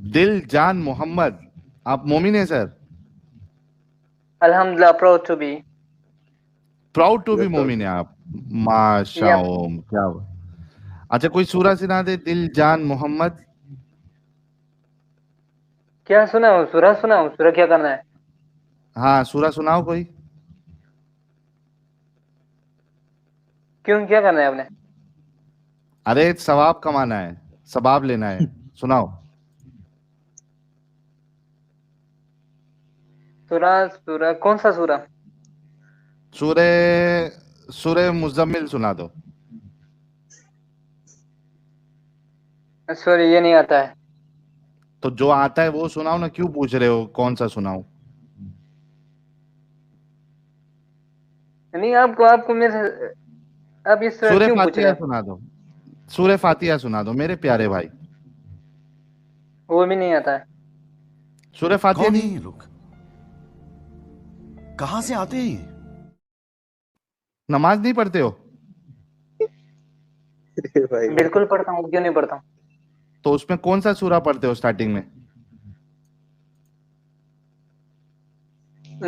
दिल जान मोहम्मद, आप मोमिन है सर? अल्हम्दुलिल्लाह, proud to be. Proud to be मोमिन है आप? माशा, यप। क्या। अच्छा, कोई सूरा सुना दे, दिल जान मोहम्मद। क्या सुनाऊं? सूरह सुनाऊं? सूरह क्या करना है? हाँ, सूरा सुनाओ कोई। क्यों, क्या करना है आपने? अरे सवाब कमाना है, सवाब लेना है, सुनाओ। सूरह सूरह कौन सा सूरह? सूरे सूरे मुजम्मिल सुना दो। सॉरी, ये नहीं आता है। तो जो आता है वो सुनाओ ना, क्यों पूछ रहे हो कौन सा सुनाऊं? नहीं, आपको आपको मेरे से आप इस तरह सूरे क्यों पूछ रहे फातिहा हैं? सुना दो, सूरे फातिहा सुना दो मेरे प्यारे भाई। वो भी नहीं आता है। सूरे फातिहा कौन है नहीं? ये लोग? कहां से आते हैं ये? नमाज नहीं पढ़ते हो? भाई भाई। बिल्कुल पढ़ता हूँ, क्यों नहीं पढ़ता हूँ? तो उसमें कौन सा सूरा पढ़ते हो स्टार्टिंग में?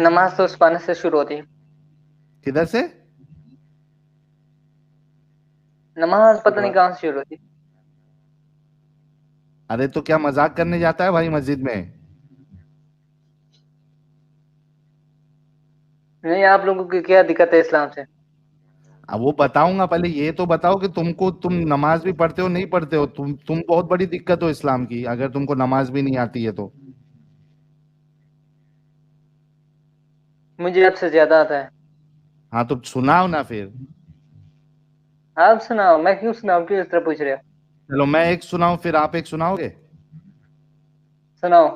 नमाज तो उस पाने से शुरू होती है। किधर से? नमाज पता नहीं सुबह। कहाँ से शुरू होती अरे तो क्या मजाक करने जाता है भाई मस्जिद में? है। नहीं, आप लोगों की क्या दिक्कत है इस्लाम से? अब वो बताऊंगा, पहले ये तो बताओ कि तुम नमाज भी पढ़ते हो नहीं पढ़ते हो? तुम बहुत बड़ी दिक्कत हो इस्लाम की, अगर तुमको नमाज भी नहीं आती है तो। मुझे आपसे ज्यादा आता है। हाँ तो सुनाओ ना फिर। आप सुनाओ, मैं क्यों सुनाऊं? क्यों इस तरह पूछ रहे हो? चलो मैं एक सुनाऊं, फिर आप एक सुनाओगे। सुनाओ।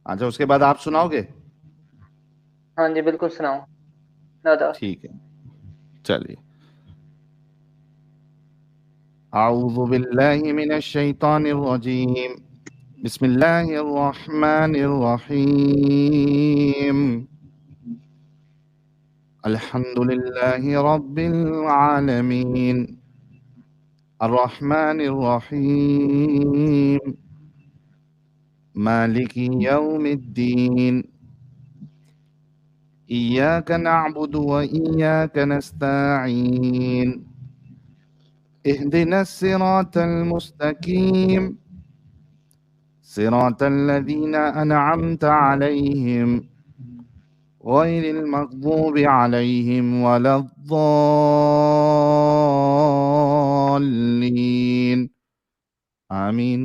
अच्छा, उसके बाद आप सुनाओगे। हाँ जी, बिल्कुल सुनाओ। No doubt. ठीक है, चलिए। आऊज़ु बिल्लाहि मिनश शैतानिर रजीम। बिस्मिल्लाहिर रहमानिर रहीम। अल्हम्दुलिल्लाहि रब्बिल आलमीन। अर्रहमानिर रहीम। मालिकी यौमिद्दीन। इय्याक नअबुदु व इय्याक नस्तईन। इहदिनस सिरातल मुस्तकीम। सिरातल लज़ीना अनअमत अलैहिम गैरिल मग़ज़ूबि अलैहिम वलद्दॉल्लीन। आमीन।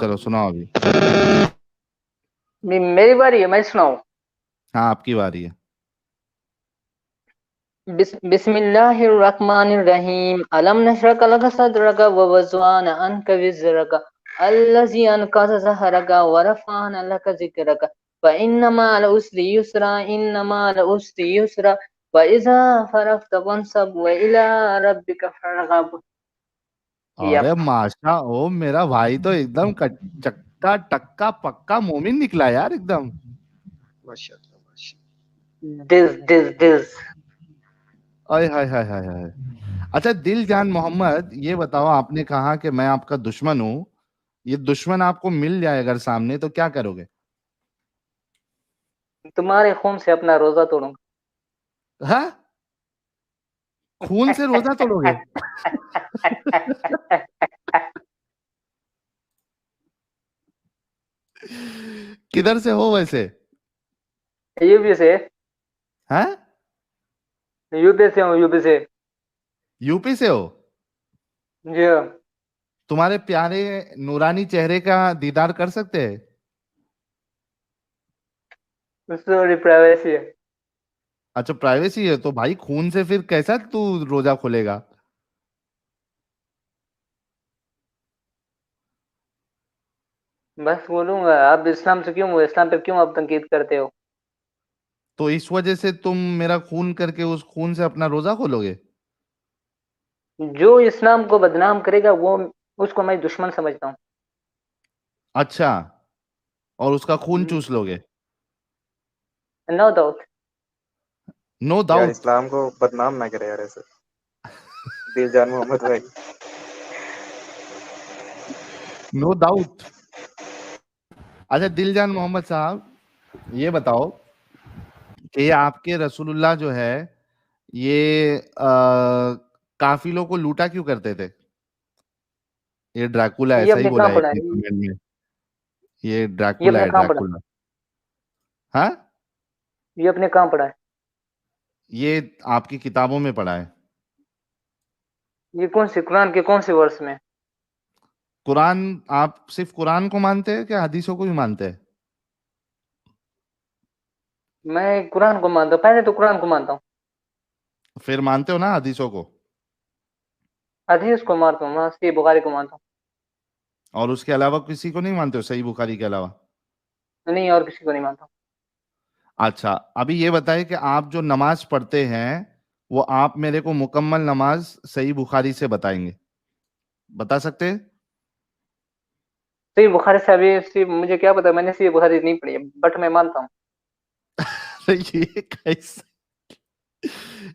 चलो सुनाओ अभी। मेरी बारी है, मैं सुनाऊं? हाँ, आपकी बारी है। बिस्मिल्लाहिर्रहमानिर्रहीम। अलम नशरह लक सदरक व वज़अना अन्का विज़रक अल्लज़ी अनक़ज़ ज़हरक व रफ़अना लक ज़िक्रक व इन्ना मअल उसरि युसरा इन्ना मअल उसरि युसरा व इज़ा फ़रग़त फ़ंसब व इला रब्बिक फ़रग़ब। अरे यप। माशा, ओ मेरा भाई तो एकदम चक्का टक्का पक्का मोमिन निकला यार एकदम। माशाल्लाह माशाल्लाह। This this this. अय हाय हाय हाय हाय। अच्छा दिल जान मोहम्मद, ये बताओ, आपने कहा कि मैं आपका दुश्मन हूँ, ये दुश्मन आपको मिल जाए अगर सामने तो क्या करोगे? तुम्हारे खून से अपना रोजा तोड़ूंगा। हाँ, खून से रोजा तोड़ोगे? किधर से हो वैसे? यूपी से। हैं? यूपी से हूँ, यूपी से। यूपी से हो? जी हाँ। तुम्हारे प्यारे नूरानी चेहरे का दीदार कर सकते हैं? सॉरी, प्राइवेसी है। अच्छा, प्राइवेसी है तो भाई खून से फिर कैसा तू रोजा खोलेगा? बस बोलूंगा, आप इस्लाम से क्यों, इस्लाम पे क्यों आप तनकीद करते हो? तो इस वजह से तुम मेरा खून करके उस खून से अपना रोजा खोलोगे? जो इस्लाम को बदनाम करेगा वो, उसको मैं दुश्मन समझता हूँ। अच्छा, और उसका खून चूस लोगे? No doubt. नो यार डाउट। इस्लाम को बदनाम ना करे यार ऐसे। दिल जान मोहम्मद भाई। No doubt. अच्छा दिलजान मोहम्मद साहब ये बताओ कि आपके रसूलुल्लाह जो है ये काफिलों को लूटा क्यों करते थे? ये ड्रैकुला ये ऐसा ही अपने बोला कहाँ है पढ़ा एक है? ने कमेंट में। ये ये ड्रैकुला अपने है, कहाँ पढ़ा ड्रैकुला। हाँ, है? ये अपने कहाँ पढ़ा है? ये आपकी किताबों में पढ़ा है। ये कौन सी कुरान के कौन से वर्ष में? कुरान, आप सिर्फ कुरान को मानते हैं क्या हदीसों को भी मानते हैं? मैं कुरान को मानता हूँ, पहले तो कुरान को मानता हूँ। फिर मानते हो ना हदीसों को? हदीस को मानता हूँ, मैं सही बुखारी को मानता और उसके अलावा किसी को नहीं मानते हो, सही बुखारी के अलावा? हूँ, नहीं और किसी को नहीं मानता हूँ। अच्छा, अभी ये बताइए कि आप जो नमाज पढ़ते हैं वो आप मेरे को मुकम्मल नमाज सही बुखारी से बताएंगे, बता सकते हैं? सही बुखारी से अभी मुझे क्या पता, मैंने सही बुखारी नहीं पढ़ी है, बट मैं मानता हूँ। ये कैसे,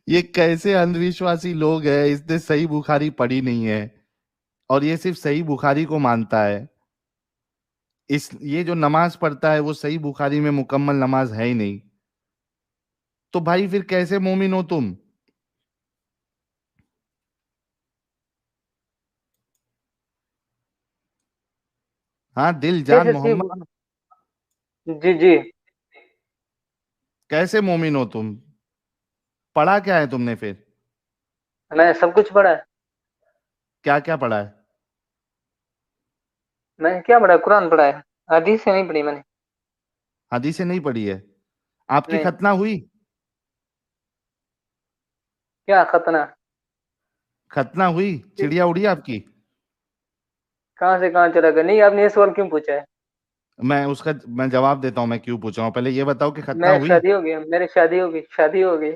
ये कैसे अंधविश्वासी लोग हैं, इसने सही बुखारी पढ़ी नहीं है और ये सिर्फ सही बुखारी को मानता है। इस ये जो नमाज पढ़ता है वो सही बुखारी में मुकम्मल नमाज है ही नहीं, तो भाई फिर कैसे मोमिन हो तुम? हाँ दिल जान कैसे मोहम्मद, जी जी। कैसे मोमिन हो तुम? पढ़ा क्या है तुमने फिर? मैंने सब कुछ पढ़ा है। क्या क्या पढ़ा है? मैंने क्या पढ़ा है? कुरान पढ़ा है, हदीस से नहीं पढ़ी मैंने। हदीसें नहीं पढ़ी है? आपकी नहीं। खतना हुई? क्या खतना? खतना हुई? चिड़िया उड़ी आपकी? कहाँ से कहाँ चला गया? नहीं, आपने ये सवाल क्यों पूछा है? मैं जवाब देता हूँ मैं क्यों पूछा हूँ, पहले ये बताओ कि खतना मेरी हुई? शादी हो गई, मेरी शादी हो गई, शादी हो गई।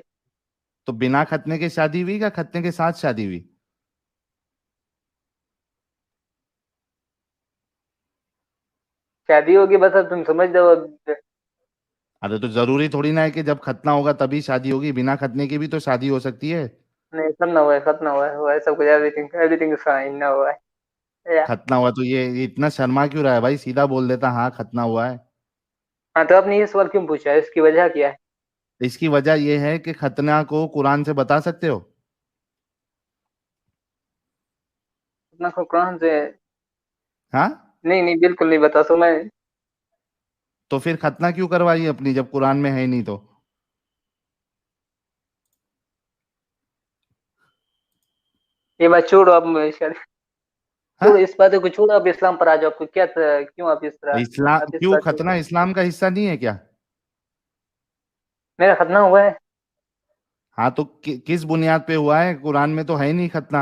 तो बिना खतने के शादी हुई या खतने के साथ शादी हुई? शादी होगी, बस अब तुम समझ जाओ अब। अरे तो जरूरी थोड़ी ना है कि जब खतना होगा तभी शादी होगी, बिना खतने की भी तो शादी हो सकती है। नहीं, खतना हुआ है, खतना हुआ है सब कुछ, एवरीथिंग एवरीथिंग फाइन ना हुआ है या। खतना हुआ तो ये इतना शर्मा क्यों रहा है भाई, सीधा बोल देता हाँ खतना हुआ है। हाँ, तो आपने ये सवाल क्यों पूछा है? इसकी वजह क्या है? इसकी वजह यह है कि खतना को कुरान से बता सकते हो? अपना को कुरान से? हाँ, नहीं नहीं, बिल्कुल नहीं बता सो मैं। तो फिर खतना क्यों करवाई अपनी जब कुरान में है ही नहीं तो? ये बात छोड़ो अब, शादी हाँ, छोड़ो, इस बात को छोड़ो, अब इस्लाम पर आ जाओ। आपको क्या क्यों आप इस तरह, इस्लाम आप इस क्यों, बात को? खतना इस्लाम का हिस्सा नहीं है क्या? मेरा खतना हुआ है। हाँ तो किस बुनियाद पे हुआ है, कुरान में तो है ही नहीं खतना।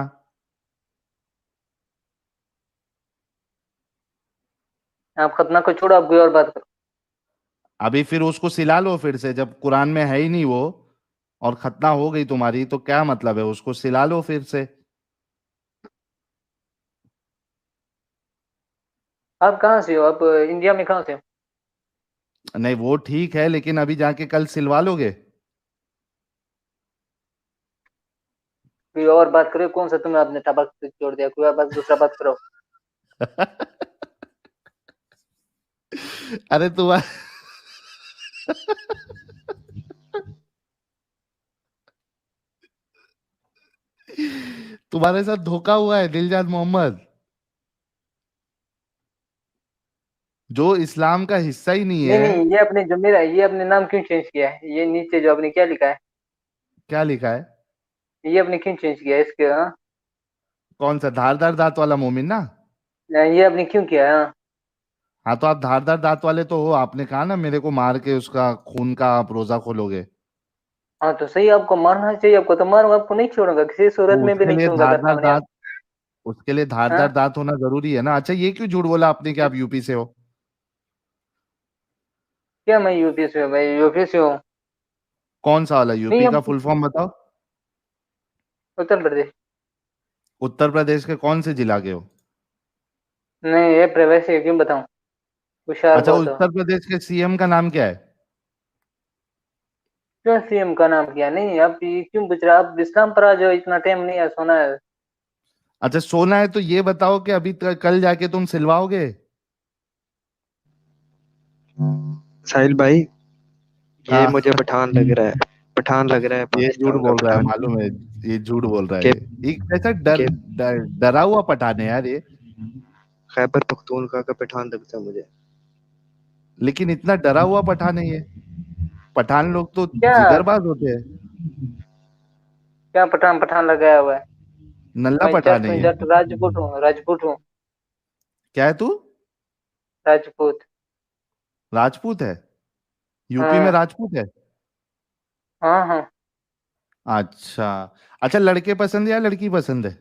आप खतना को छोड़ो, आप कोई और बात करो। अभी फिर उसको सिला लो फिर से, जब कुरान में है ही नहीं वो और खतना हो गई तुम्हारी तो क्या मतलब है, उसको सिला लो फिर से। आप कहाँ से हो? आप इंडिया में कहाँ से हो? नहीं वो ठीक है, लेकिन अभी जाके कल सिलवा लोगे? कोई और बात करो, कौन सा तुमने आपने टबक छोड़ दिया? कोई और बात, दूसरा बात करो। अरे तुम्हारा तुम्हारे साथ धोखा हुआ है दिलजान मोहम्मद, जो इस्लाम का हिस्सा ही नहीं नहीं है। नहीं, ये अपने जो मेरा, ये अपने नाम क्यों चेंज किया है? ये नीचे जो आपने क्या लिखा है? क्या लिखा है? ये आपने क्यों चेंज किया है इसके? हाँ, कौन सा धारदार दांत वाला मोमिन ना? ये आपने क्यों किया है? हाँ। हाँ तो आप धारदार दांत वाले तो हो, आपने कहा ना मेरे को मार के उसका खून का आप रोजा खोलोगे। हाँ, तो सही, आपको मारना चाहिए, आपको तो मारूंगा, आपको नहीं छोड़ूंगा, किसी सूरत तो में भी उसके नहीं लिए छोड़ूंगा अगर धारदार सामने आप। दांत, उसके लिए धारदार हाँ। दांत होना जरूरी है ना। अच्छा ये क्यों झूठ बोला आपने कि आप यूपी से हो? क्या मैं यूपी से हूँ? भाई यूपी से हूँ। कौन सा वाला? नहीं, यूपी का हम फुल फॉर्म बताओ। उत्तर प्रदेश। उत्तर प्रदेश के कौन से जिला के हो? नहीं, ये प्रवासी है, क्यों बताऊं? होशियार अच्छा बहुत हो। उत्तर प्रदेश के सीएम का नाम क्या है? क्यों सीएम का नाम किया? नहीं, आप ये क्यों पूछ रहे? आप इस्लाम पर आ जाओ, इतना टाइम नहीं है, सोना है। अच्छा सोना है तो ये बताओ कि अभी कल जाके तुम सिलवाओगे? साहिल भाई, ये हाँ मुझे पठान लग रहा है, पठान लग रहा है, ये झूठ पाकिस्तान का बोल रहा है, पठान। मालूम है। ये झूठ बोल रहा है। के ये एक ऐसा के डरा हुआ पठान है यार ये। खैबर पख्तूनख्वा का पठान लगता है मुझे। लेकिन इतना डरा हुआ पठान है ये। पठान लोग तो क्या जिगरबाज होते हैं। क्या पठान पठान लगाया हुआ है? नल्ला मैं पठान जट है हूँ, ये। जट राजपूत हूँ, राजपूत हूँ, क्या है तू? राजपूत। राजपूत है? यूपी में हाँ राजपूत है? हाँ हाँ। अच्छा। अच्छा, लड़के पसंद है या लड़की पसंद है?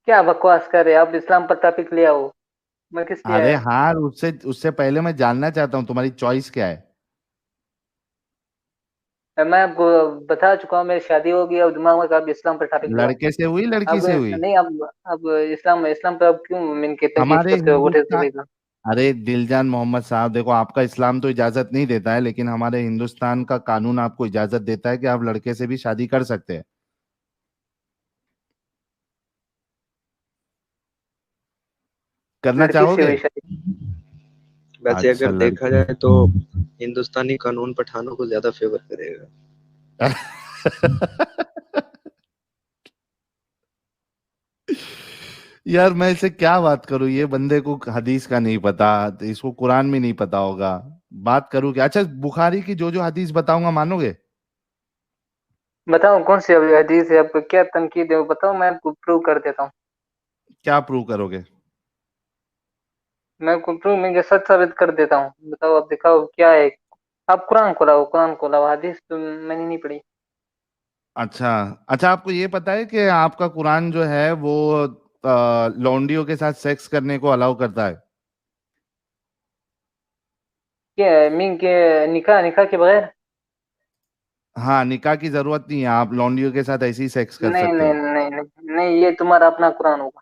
क्या बकवास कर रहे हैं आप? इस्लाम पर टॉपिक ले आओ। मैं किस लिए अरे आया? हाँ, उससे उससे पहले मैं जानना चाहता हूँ तुम्हारी चॉइस क्या है। मैं आपको बता चुका हूँ, मेरी शादी होगी। अब दिमाग में आप इस्लाम पर टॉपिक ले आओ। लड़के से हुई लड़की अब से हुई? नहीं, अब इस्लाम इस्लाम पर अब क्यों इनके तनकीद हमारे करते हो? What is the Hindustan. Reason? अरे दिलजान मोहम्मद साहब, देखो आपका इस्लाम तो इजाजत नहीं देता है, लेकिन हमारे हिंदुस्तान का कानून आपको इजाजत देता है कि आप लड़के से भी शादी कर सकते हैं। करना लड़की से चाहोगे? हुई शादी? वैसे अच्छा अगर देखा लड़की। जाए तो हिंदुस्तानी कानून पठानों को ज्यादा फेवर करेगा। यार मैं इसे क्या बात करूं, ये बंदे को हदीस का नहीं पता, इसको कुरान में नहीं पता होगा। बात करूं क्या? अच्छा, बुखारी की जो जो हदीस बताऊंगा मानोगे? बताओ कौन सी अभी हदीस है? आपको क्या तनकीद है वो बताओ, मैं आपको प्रूव कर देता हूँ। क्या प्रूव करोगे? मैं आपको प्रूव में सच साबित कर देता हूँ। बताओ, आप दिखाओ क्या है। आप कुरान खोलाओ, कुरान खोलाओ। हदीस तो मैंने नहीं पढ़ी। अच्छा। अच्छा, आपको ये पता है कि आपका कुरान जो है वो लौंडियों के साथ सेक्स करने को अलाउ करता है? क्या है मीन के? निकाह निकाह के बगैर? हाँ, निकाह की जरूरत नहीं है, आप लौंडियों के साथ ऐसे ही सेक्स कर नहीं सकते नहीं हो। नहीं नहीं नहीं, ये तुम्हारा अपना कुरान होगा।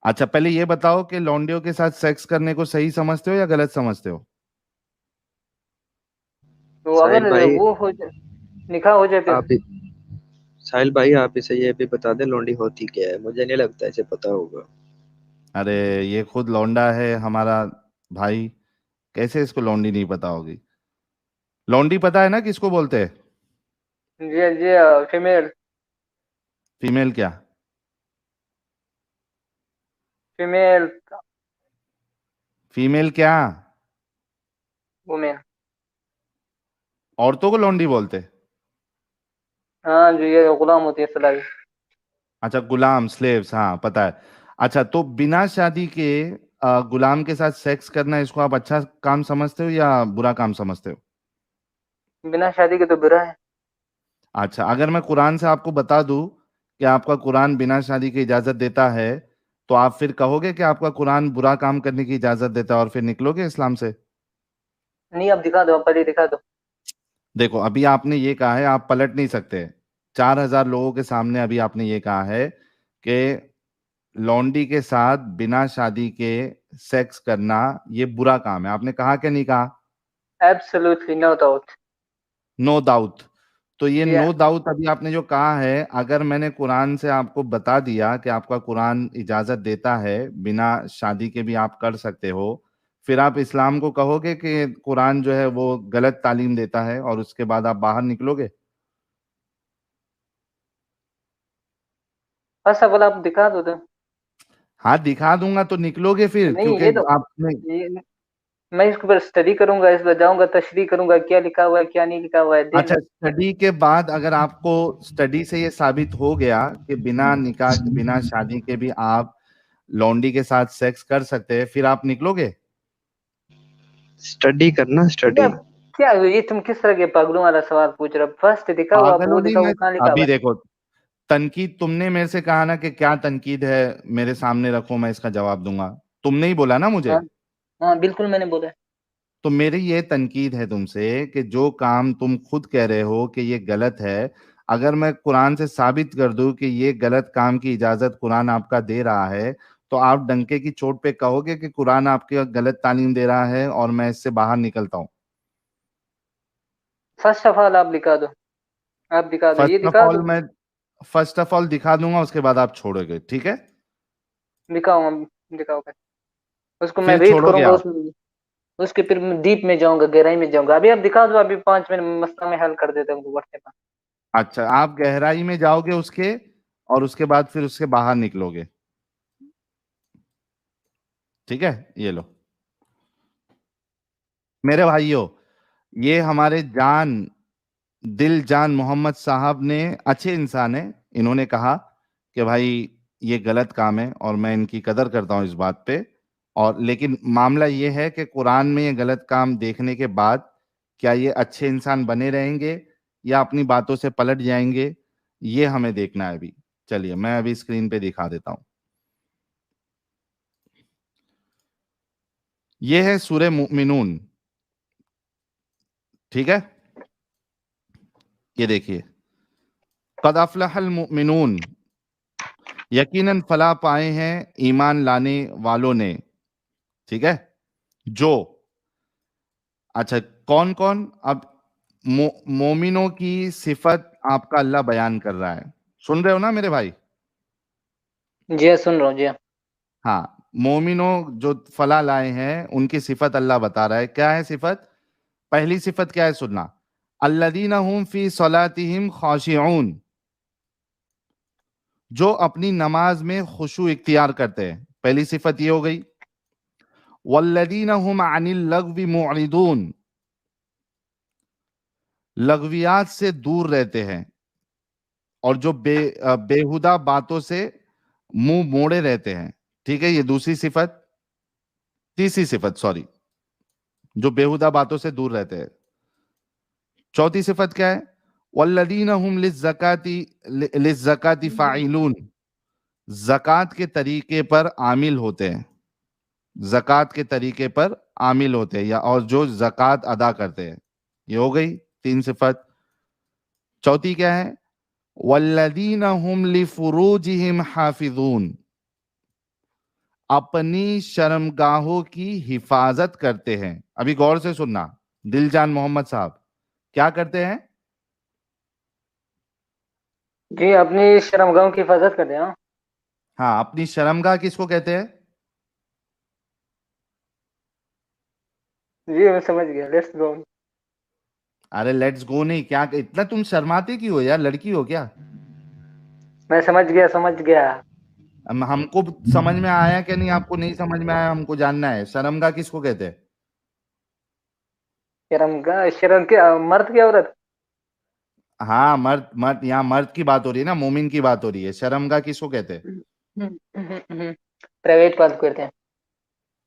अच्छा, पहले ये बताओ कि लौंडियों के साथ सेक्स करने को सही समझते हो या गलत समझते हो? तो साहिल अगर भाई, वो हो जाए, निकाह हो जाए फिर। आप साहिल भाई, आप इसे ये भी बता दें लौंडी होती क्या है, मुझे नहीं लगता इसे पता होगा। अरे ये खुद लौंडा है हमारा भाई, कैसे इसको लौंडी नहीं पता होगी? लौंडी पता है ना किसको बोलते हैं? जी जी, फीमेल। फीमेल क्या? फीमेल फीमेल क्या? वुमेन। औरतों को लौंडी बोलते हैं? हाँ, जो ये गुलाम होती है सलाई। अच्छा, गुलाम, स्लेव्स, हाँ पता है। अच्छा, तो बिना शादी के गुलाम के साथ सेक्स करना, इसको आप अच्छा काम समझते हो या बुरा काम समझते हो? बिना शादी के तो बुरा है। अच्छा, अगर मैं कुरान से आपको बता दूं कि आपका कुरान बिना शादी की इजाजत देता है, तो आप फिर कहोगे कि आपका कुरान बुरा काम करने की इजाजत देता है और फिर निकलोगे इस्लाम से? नहीं, अब दिखा दो, अब पहले दिखा दो। देखो, अभी आपने ये कहा है, आप पलट नहीं सकते। 4,000 लोगों के सामने अभी आपने ये कहा है कि लौंडी के साथ बिना शादी के सेक्स करना ये बुरा काम है। आपने कहा कि नहीं कहा? Absolutely no doubt. No doubt. तो ये या नो डाउट अभी आपने जो कहा है, अगर मैंने कुरान से आपको बता दिया कि आपका कुरान इजाजत देता है बिना शादी के भी आप कर सकते हो, फिर आप इस्लाम को कहोगे कि कुरान जो है वो गलत तालीम देता है और उसके बाद आप बाहर निकलोगे? फर्स्ट ऑफ ऑल आप दिखा दो तो। हाँ, दिखा दूंगा तो निकलोगे फिर, नहीं, क्योंकि ये तो आपने। ये मैं इसके ऊपर स्टडी करूंगा, इस पर जाऊंगा, तशरीह करूंगा, क्या लिखा हुआ है क्या नहीं लिखा हुआ है, देन। अच्छा, स्टडी के बाद अगर आपको स्टडी से ये साबित हो गया कि बिना निकाह, बिना शादी के भी आप लौंडी के साथ सेक्स कर सकते हैं, फिर आप निकलोगे? स्टडी करना, क्या स्टडी। क्या ये तुम किस तरह के पागलों वाला सवाल पूछ रहे हो? फर्स्ट दिखाओ, आप पागल हो वो नहीं दिखाओ, वो मैं। कहाँ लिखा हुआ अभी है। देखो, तनकीद तुमने मेरे से कहा ना कि क्या तनकीद है, मेरे सामने रखो, मैं इसका जवाब दूंगा। तुमने ही बोला ना मुझे। हाँ हाँ, बिल्कुल मैंने बोला है। तो मेरी ये तनकीद है तुमसे कि जो काम तुम खुद कह रहे हो कि ये गलत है, अगर मैं कुरान से साबित कर दूं कि ये गलत काम की इजाजत कुरान आपका दे रहा है, तो आप डंके की चोट पे कहोगे कि कुरान आपके गलत तालीम दे रहा है और मैं इससे बाहर निकलता हूँ। फर्स्ट ऑफ ऑल आप दिखा दो, आप दिखा दो, ये फर्स्ट ऑफ दिखा ऑल दो। मैं फर्स्ट ऑफ ऑल दिखा दूंगा, उसके बाद आप छोड़ोगे, ठीक है? दिखाओ, हम दिखाओ भाई। उसको मैं फिर रीड छोड़ोगे करूंगा, आप? उसके फिर मैं डीप में जाऊंगा, गहराई में जाऊंगा। अभी आप दिखा दो, अभी 5 मिनट में मसला में हल कर देता हूँ व्हाट्सएप पर। अच्छा, आप गहराई में जाओगे उसके, और उसके बाद फिर उसके बाहर निकलोगे। ठीक है, ये लो मेरे भाइयों, ये हमारे जान दिल जान मोहम्मद साहब ने, अच्छे इंसान है, इन्होंने कहा कि भाई ये गलत काम है, और मैं इनकी कदर करता हूं इस बात पे। और लेकिन मामला ये है कि कुरान में ये गलत काम देखने के बाद क्या ये अच्छे इंसान बने रहेंगे या अपनी बातों से पलट जाएंगे, ये हमें देखना है अभी। चलिए मैं अभी स्क्रीन पे दिखा देता हूं। ये है सूरह मुमिनून। ठीक है, ये देखिए, कद अफलहल मुमिनून, यकीनन फलाह पाए हैं ईमान लाने वालों ने। ठीक है, जो, अच्छा कौन कौन, अब मोमिनों की सिफत आपका अल्लाह बयान कर रहा है। सुन रहे हो ना मेरे भाई? जी हाँ, सुन रहा हूँ जी हाँ। हाँ, मोमिनों जो फला लाए हैं उनकी सिफत अल्लाह बता रहा है। क्या है सिफत? पहली सिफत क्या है, सुनना, अल्लदीना हुम फी सलातिहिम खाशिऊन, जो अपनी नमाज में खुशू इख्तियार करते हैं। पहली सिफत ये हो गई। वल्लदीना हुम अनिल लग्वी मुअरिदून, लग़वियात से दूर रहते हैं, और जो बेहुदा बातों से मुंह मोड़े रहते हैं। ठीक है, ये दूसरी सिफत। तीसरी सिफत, सॉरी, जो बेहुदा बातों से दूर रहते हैं। चौथी सिफत क्या है? वल्लदीना हुम लिज़्ज़काति फ़ाइलून, ज़कात के तरीके पर आमिल होते हैं। ज़कात के तरीके पर आमिल होते हैं, या और जो ज़कात अदा करते हैं। ये हो गई तीन सिफत। चौथी क्या है? वल्लदीना हुम लिफुरूजिहिम हाफिजून, अपनी शर्मगाहों की हिफाजत करते हैं। अभी गौर से सुनना, दिलजान मोहम्मद साहब क्या करते हैं? जी, अपनी शर्मगाहों की हिफाजत करते हैं। हाँ हाँ, अपनी शर्मगाह किसको कहते हैं? जी, मैं समझ गया, लेट्स गो। अरे लेट्स गो नहीं, क्या इतना तुम शर्माते क्यों हो यार, लड़की हो क्या? मैं समझ गया, समझ गया। हमको समझ में आया कि नहीं, आपको नहीं समझ में आया, हमको जानना है शर्मगाह किसको कहते हैं। शर्मगाह, शर्म की मर्द की औरत। हाँ, मर्द मर्द, यहाँ मर्द की बात हो रही है ना, मोमिन की बात हो रही है। शर्मगाह किसको कहते हैं? प्राइवेट बात करते हैं।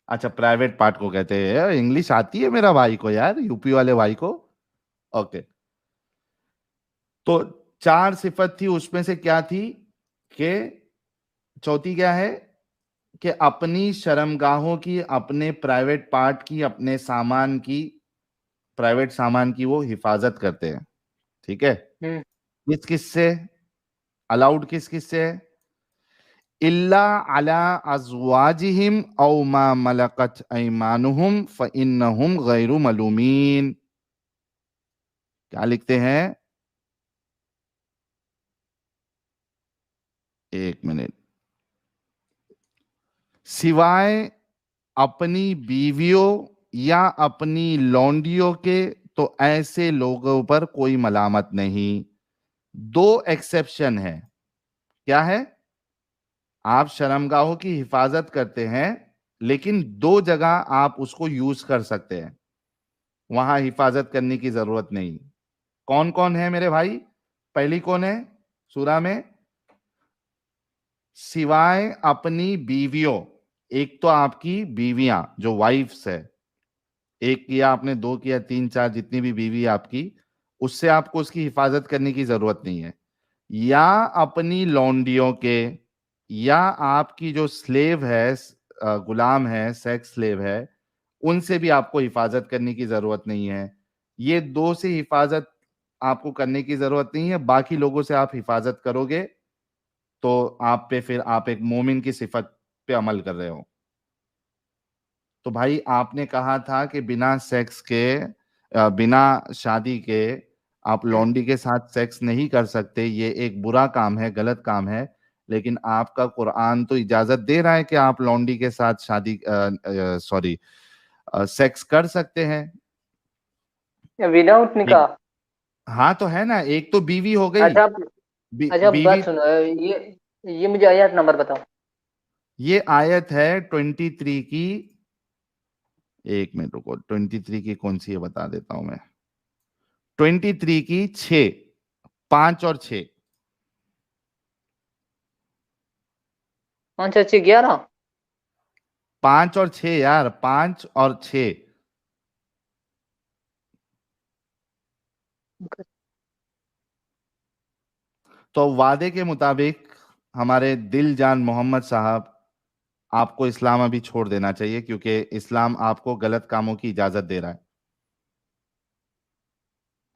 अच्छा, प्राइवेट पार्ट को कहते हैं। इंग्लिश आती है मेरा भाई को यार, यूपी वाले भाई को। ओके, तो चार सिफत थी, उसमें से क्या थी कि चौथी क्या है कि अपनी शर्मगाहों की, अपने प्राइवेट पार्ट की, अपने सामान की, प्राइवेट सामान की वो हिफाजत करते हैं। ठीक है, हम्म। किस किस से अलाउड, किस किस से है? इल्ला अला अज़वाजिहिम औ मा मलकत ऐमानुहुम फ़इन्नहुम गैरु मलूमीन। क्या लिखते हैं? एक मिनट, सिवाय अपनी बीवियों या अपनी लौंडियों के, तो ऐसे लोगों पर कोई मलामत नहीं। दो एक्सेप्शन है। क्या है? आप शर्मगाहों की हिफाजत करते हैं, लेकिन दो जगह आप उसको यूज कर सकते हैं, वहां हिफाजत करने की जरूरत नहीं। कौन कौन है मेरे भाई? पहली कौन है सूरा में? सिवाय अपनी बीवियों। एक तो आपकी बीवियां जो वाइफ्स है, एक किया आपने, दो किया, तीन चार, जितनी भी बीवी है आपकी, उससे आपको उसकी हिफाजत करने की जरूरत नहीं है। या अपनी लौंडियों के, या आपकी जो स्लेव है, गुलाम है, सेक्स स्लेव है, उनसे भी आपको हिफाजत करने की जरूरत नहीं है। ये दो से हिफाजत आपको करने की जरूरत नहीं है। बाकी लोगों से आप हिफाजत करोगे तो आप पे, फिर आप एक मोमिन की सिफत पे अमल कर रहे हो। तो भाई आपने कहा था कि बिना सेक्स के, बिना शादी के आप लौंडी के साथ सेक्स नहीं कर सकते, ये एक बुरा काम है, गलत काम है। लेकिन आपका कुरान तो इजाजत दे रहा है कि आप लौंडी के साथ शादी सेक्स कर सकते हैं। विदाउट निकाह। हाँ तो है ना, एक तो बीवी हो गई। अच्छा अच्छा बीवी, बात सुनो, ये मुझे आयत नंबर बताओ। ये आयत है 23 की, एक मिनट रुको, 23 की कौन सी है बता देता हूं मैं। 23 की 6, 5 और 6। 5 अच्छे 11। 5 और 6 यार, 5 और 6। तो वादे के मुताबिक हमारे दिल जान मोहम्मद साहब, आपको इस्लाम अभी छोड़ देना चाहिए, क्योंकि इस्लाम आपको गलत कामों की इजाजत दे रहा है।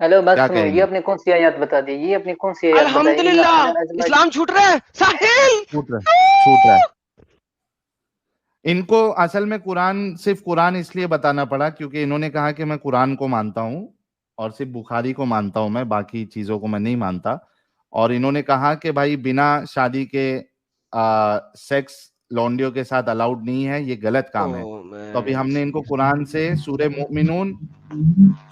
हेलो बात क्या सुनो, ये कहेंगे? अपनी कौन सी आयत बता दी, ये अपनी कौन सी आयत बताई? अल्हम्दुलिल्लाह इस्लाम छूट रहा है साहिल। छूट रहा है, छूट रहा है। इनको असल में कुरान, सिर्फ कुरान इसलिए बताना पड़ा क्योंकि इन्होंने कहा कि मैं कुरान को मानता हूं और सिर्फ बुखारी को मानता हूं, मैं बाकी चीजों को मैं नहीं मानता। और इन्होंने कहा कि भाई बिना शादी के सेक्स लौंडियों के साथ अलाउड नहीं है, ये गलत काम है। ओह तो अभी मैन। हमने इनको कुरान से सूरह मोमिनून,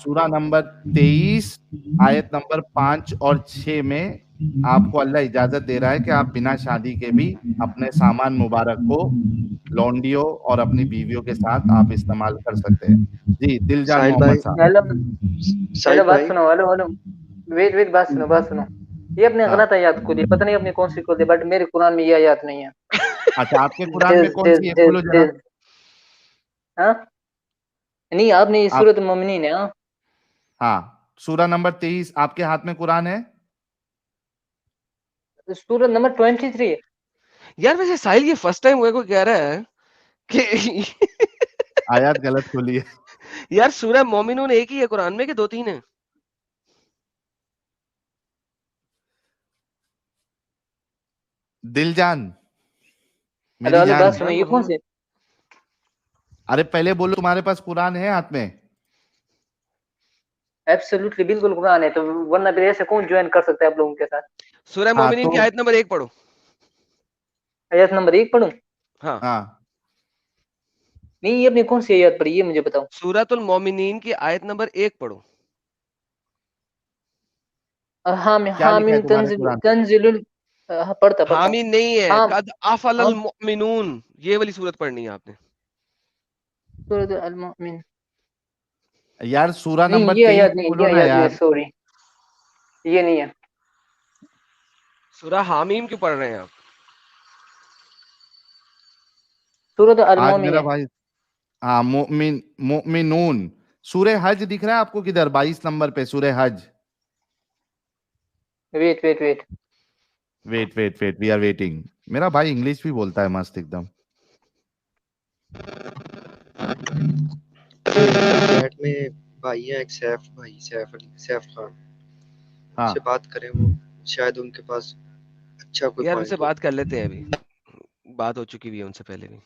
सूरा नंबर 23, आयत नंबर 5 और 6 में आपको अल्लाह इजाजत दे रहा है कि आप बिना शादी के भी अपने सामान मुबारक को लौंडियों और अपनी बीवियों के साथ आप इस्तेमाल कर सकते हैं। जी, दिलजान साहिल मोहम्मद भाई, साहब। हेलो हेलो साहिल बात भाई, सुनो, हेलो हेलो, वेट वेट, बात सुनो। ये अपने हाँ, गलत आयत खोली है, पता नहीं अपनी कौन सी खोली, बट मेरे कुरान में ये आयत नहीं है। अच्छा आपके कुरान में दिस कौन दिस सी है, दिस खोलो जरा। दिस हाँ, नहीं आपने ये आप, सूरत मोमिनीन है, हाँ। हाँ, सूरा नंबर 23 आपके हाथ में कुरान है। सूरत नंबर 23 है। यार वैसे साहिल ये फर्स्ट टाइम हुआ कोई कह रहा है कि आयत गलत खोली है। यार सूरह मोमिनून एक ही है कुरान में कि दो तीन है? दिलजान, हेलो मेरी हेलो जान। बात सुनो, हाँ ये कौन बोलो। सी? अरे पहले बोलो तुम्हारे पास कुरान है हाथ में। एब्सोल्युटली बिल्कुल कुरान है, तो वरना फिर ऐसे कौन ज्वाइन कर सकता है आप लोगों के साथ? सूरह हाँ मोमिनीन तो, की आयत नंबर 1 पढ़ो। आयत नंबर 1 पढ़ूं? हाँ, हाँ, नहीं, ये अपनी कौन सी आयत पढ़ी, ये मुझे बताओ। सूरतुल मोमिनीन की आयत नंबर 1 पढ़ो। हामी क्या लिखा है हामीम तुम्हारे कुरान? तंजिलुल, हाँ, पढ़ता हूँ। हामी नहीं है, हाँ कद अफलल हाँ, मुमिनून, ये वाली सूरत पढ़नी है आपने। सूरत अल मुमिन। यार सूरा नहीं नंबर ये 23 आयत नहीं, खोलो ये ना आयत नहीं है, यार। सॉरी, ये नहीं है। सूरह हामीम क्यों पढ़ रहे हैं आप? सूरत अल आज मुमिन मेरा है। भाई, हाँ, मोमिन, मोमिनून। सूरह हज दिख रहा है आपको किधर? 22 नंबर पे सूरह हज। Wait wait wait. Wait wait wait, we are waiting. मेरा भाई इंग्लिश भी बोलता है मस्त एकदम। चैट में भाई है एक सैफ भाई, सैफ खान, उनसे हाँ, बात करें, वो शायद उनके पास अच्छा कोई यार उनसे पॉइंट हो। बात कर लेते हैं, अभी बात हो चुकी भी है उनसे पहले भी।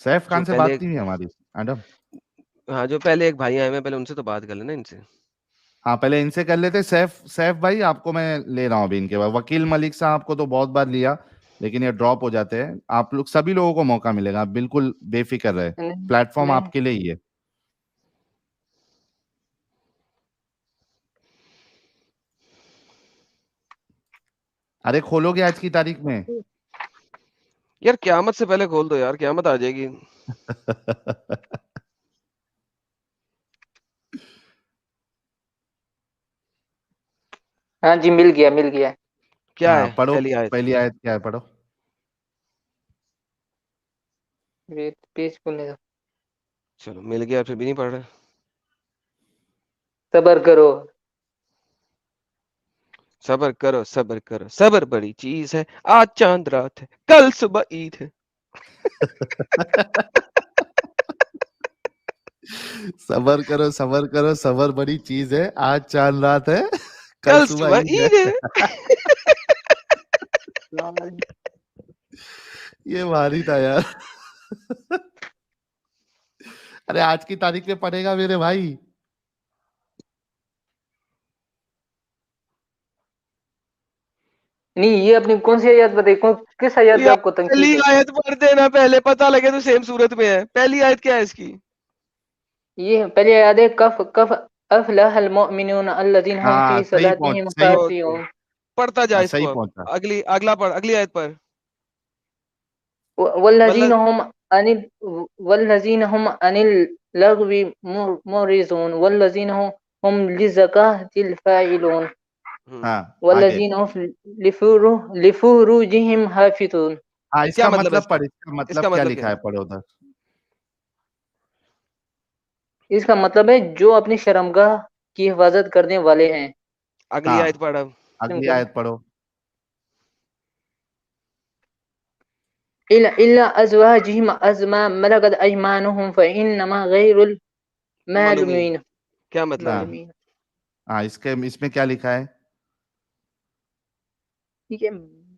सैफ जो खान से पहले बात नहीं हुई हमारी मैडम। हाँ, जो पहले एक भाई आए हैं, पहले उनसे तो बात कर लेना इनसे। हाँ, पहले इनसे कर लेते। सैफ, सैफ भाई आपको मैं ले रहा हूँ अभी इनके बाद। वकील मलिक साहब को तो बहुत बार लिया, लेकिन ये ड्रॉप हो जाते हैं। आप लोग सभी लोगों को मौका मिलेगा, आप बिल्कुल बेफिक्र रहे, नहीं प्लेटफॉर्म नहीं, आपके लिए ही है। अरे खोलोगे आज की तारीख में? यार क्यामत से पहले खोल दो यार, क्यामत आ जाएगी। हाँ जी, मिल गया मिल गया। क्या हाँ है पढ़ो, पहली आयत? पहली आयत क्या है, पढ़ो। वेट, पेज खोलने दो। चलो मिल गया, फिर भी नहीं पढ़ रहे। सबर करो। सबर करो सबर करो, सबर बड़ी चीज है, आज चांद रात है, कल सुबह ईद है। सबर करो, सबर करो, सबर बड़ी चीज है, आज चांद रात है, कल कल सुबह सुबह ईद ईद है। है। ये भारी था यार। अरे आज की तारीख में पढ़ेगा मेरे भाई। नहीं, ये अपनी कौन सी आयत बताई, किस आयत पे यार आपको पहली तंकीद है? आयत पढ़ देना पहले, पता लगे तो सेम सूरत में है। पहली आयत क्या है इसकी? ये पहले आयत है, कफ कफ अफलहल मुमिनून अल्लज़ीना हुम हाँ फी सही पहुंच सलातिहिम सही ओके, खाशिऊन। पढ़ता जा हाँ, इसको सही अब। पहुंचा। अगला पढ़, अगली आयत पर। वल्लज़ीना वल्ल हुम अनिल वल्लज़ीना हुम अनिल लगवी मुरिज़ून वल्लज़ीना हुम लिज़कातिल फाइलून हम्म, हाँ आगे। वल्लज़ीना हुम लिफुरूजिहिम हाफिज़ून। हाँ क्या इसका मतलब है मतलब इसका? पढ़, इसका मतलब इसका क्या मतलब क्या लिखा है? है, पढ़ो उधर। इसका मतलब है जो अपनी शर्मगाह की हिफाजत करने वाले हैं। अगली आयत हाँ पढ़ अब। अगली आयत पढ़ो। इल्ला अज़वाजिहिम अज़मा मलकत अयमानुहुम फ़इन्नमा गैरुल मालूमीन, मालूमीन क्या मतलब है? हाँ मालूमीन। हाँ इसके इसमें क्या लिखा है? ठीक है,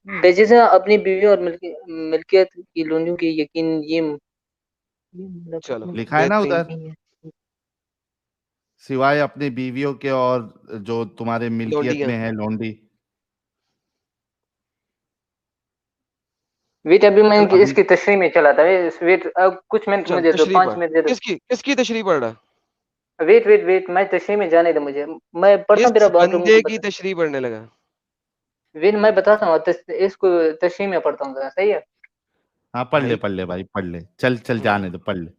बेजिज़ा अपनी बीवी और मिल्कियत की लोंडियों की यकीन ये मुलाकात चलो में लिखा है ना बेहतरीन। उधर, नहीं है। सिवाय अपनी बीवियों के और जो तुम्हारे मिल्कियत लौंडियां। में है लोंडी। वेट, अभी मैं अभी इसकी तशरीह में चला था। वेट, अब कुछ मिनट चल मुझे दो, तशरीह 5 पढ़। मिनट दे दो। किसकी तशरीह पढ़ रहा? वेट वेट वेट, मैं तशरीह में जाने दो मुझे। मैं पढ़ता हूँ, फिर किस अब आप लोगों बंदे को की बता। तशरीह पढ़ने लगा? वेट, मैं बताता हूँ, इसको तशरीह में पढ़ता हूँ जरा, सही है? हाँ भाई पढ़ ले भाई, पढ़ ले, चल चल हम्म, जाने दो, पढ़ ले।